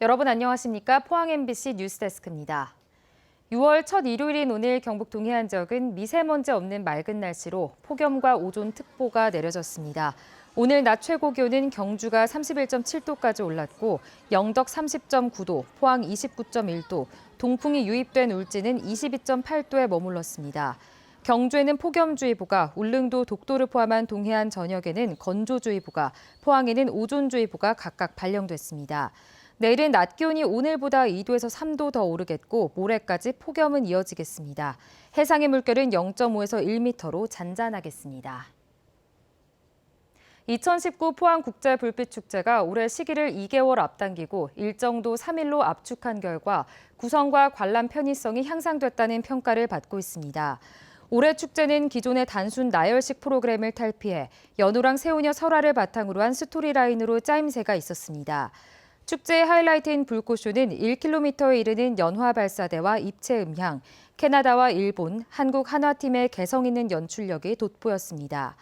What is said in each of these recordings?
여러분 안녕하십니까? 포항 MBC 뉴스데스크입니다. 6월 첫 일요일인 오늘 경북 동해안 지역은 미세먼지 없는 맑은 날씨로 폭염과 오존특보가 내려졌습니다. 오늘 낮 최고 기온은 경주가 31.7도까지 올랐고 영덕 30.9도, 포항 29.1도, 동풍이 유입된 울진은 22.8도에 머물렀습니다. 경주에는 폭염주의보가, 울릉도, 독도를 포함한 동해안 전역에는 건조주의보가, 포항에는 오존주의보가 각각 발령됐습니다. 내일은 낮 기온이 오늘보다 2도에서 3도 더 오르겠고 모레까지 폭염은 이어지겠습니다. 해상의 물결은 0.5에서 1m로 잔잔하겠습니다. 2019 포항국제불빛축제가 올해 시기를 2개월 앞당기고 일정도 3일로 압축한 결과 구성과 관람 편의성이 향상됐다는 평가를 받고 있습니다. 올해 축제는 기존의 단순 나열식 프로그램을 탈피해 연호랑 새우녀 설화를 바탕으로 한 스토리라인으로 짜임새가 있었습니다. 축제의 하이라이트인 불꽃쇼는 1km에 이르는 연화 발사대와 입체 음향, 캐나다와 일본, 한국 한화팀의 개성 있는 연출력이 돋보였습니다.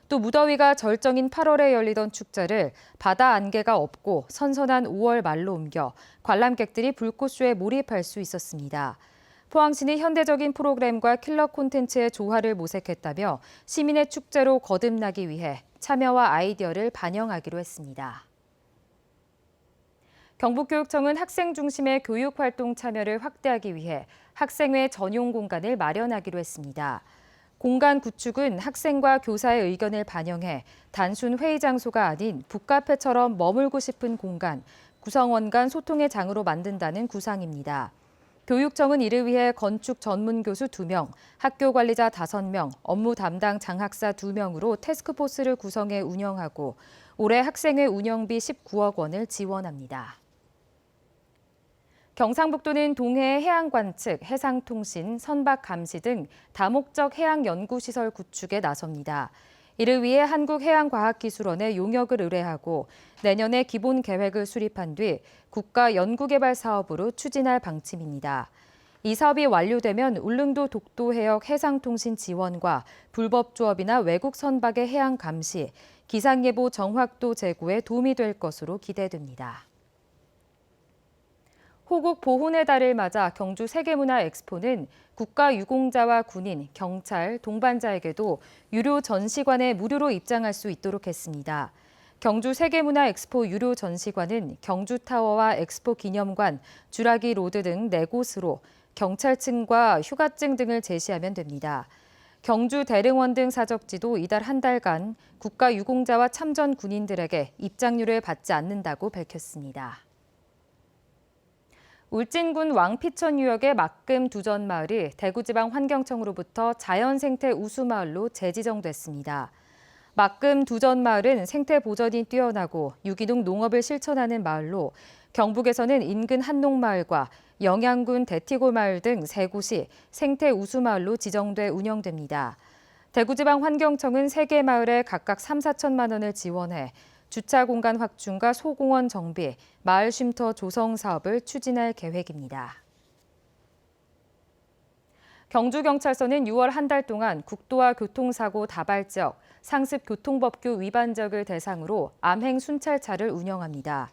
또 무더위가 절정인 8월에 열리던 축제를 바다 안개가 없고 선선한 5월 말로 옮겨 관람객들이 불꽃쇼에 몰입할 수 있었습니다. 포항시는 현대적인 프로그램과 킬러 콘텐츠의 조화를 모색했다며 시민의 축제로 거듭나기 위해 참여와 아이디어를 반영하기로 했습니다. 경북교육청은 학생 중심의 교육활동 참여를 확대하기 위해 학생회 전용 공간을 마련하기로 했습니다. 공간 구축은 학생과 교사의 의견을 반영해 단순 회의 장소가 아닌 북카페처럼 머물고 싶은 공간, 구성원 간 소통의 장으로 만든다는 구상입니다. 교육청은 이를 위해 건축 전문 교수 2명, 학교 관리자 5명, 업무 담당 장학사 2명으로 태스크포스를 구성해 운영하고 올해 학생회 운영비 19억 원을 지원합니다. 경상북도는 동해 해양관측, 해상통신, 선박감시 등 다목적 해양연구시설 구축에 나섭니다. 이를 위해 한국해양과학기술원에 용역을 의뢰하고 내년에 기본 계획을 수립한 뒤 국가연구개발 사업으로 추진할 방침입니다. 이 사업이 완료되면 울릉도 독도해역 해상통신 지원과 불법 조업이나 외국 선박의 해양 감시, 기상예보 정확도 제고에 도움이 될 것으로 기대됩니다. 호국 보훈의 달을 맞아 경주 세계문화엑스포는 국가유공자와 군인, 경찰, 동반자에게도 유료 전시관에 무료로 입장할 수 있도록 했습니다. 경주 세계문화엑스포 유료 전시관은 경주타워와 엑스포 기념관, 주라기 로드 등 4곳으로 경찰증과 휴가증 등을 제시하면 됩니다. 경주 대릉원 등 사적지도 이달 한 달간 국가유공자와 참전 군인들에게 입장료를 받지 않는다고 밝혔습니다. 울진군 왕피천 유역의 막금 두전마을이 대구지방환경청으로부터 자연생태 우수마을로 재지정됐습니다. 막금 두전마을은 생태 보전이 뛰어나고 유기농 농업을 실천하는 마을로 경북에서는 인근 한농마을과 영양군 대티골마을 등 3곳이 생태 우수마을로 지정돼 운영됩니다. 대구지방환경청은 3개 마을에 각각 3, 4천만 원을 지원해 주차 공간 확충과 소공원 정비, 마을 쉼터 조성 사업을 추진할 계획입니다. 경주경찰서는 6월 한 달 동안 국도와 교통사고 다발 지역, 상습 교통법규 위반 지역을 대상으로 암행 순찰차를 운영합니다.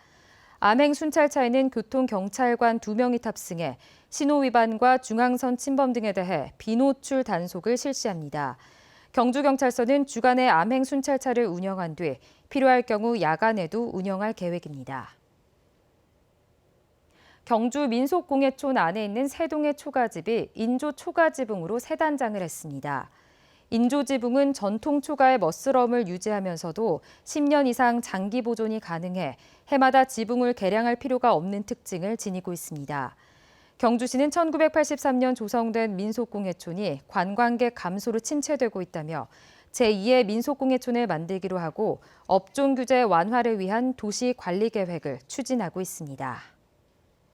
암행 순찰차에는 교통경찰관 2명이 탑승해 신호 위반과 중앙선 침범 등에 대해 비노출 단속을 실시합니다. 경주경찰서는 주간에 암행 순찰차를 운영한 뒤 필요할 경우 야간에도 운영할 계획입니다. 경주 민속공예촌 안에 있는 3동의 초가집이 인조 초가지붕으로 새 단장을 했습니다. 인조 지붕은 전통 초가의 멋스러움을 유지하면서도 10년 이상 장기 보존이 가능해 해마다 지붕을 개량할 필요가 없는 특징을 지니고 있습니다. 경주시는 1983년 조성된 민속공예촌이 관광객 감소로 침체되고 있다며 제2의 민속공예촌을 만들기로 하고 업종 규제 완화를 위한 도시 관리 계획을 추진하고 있습니다.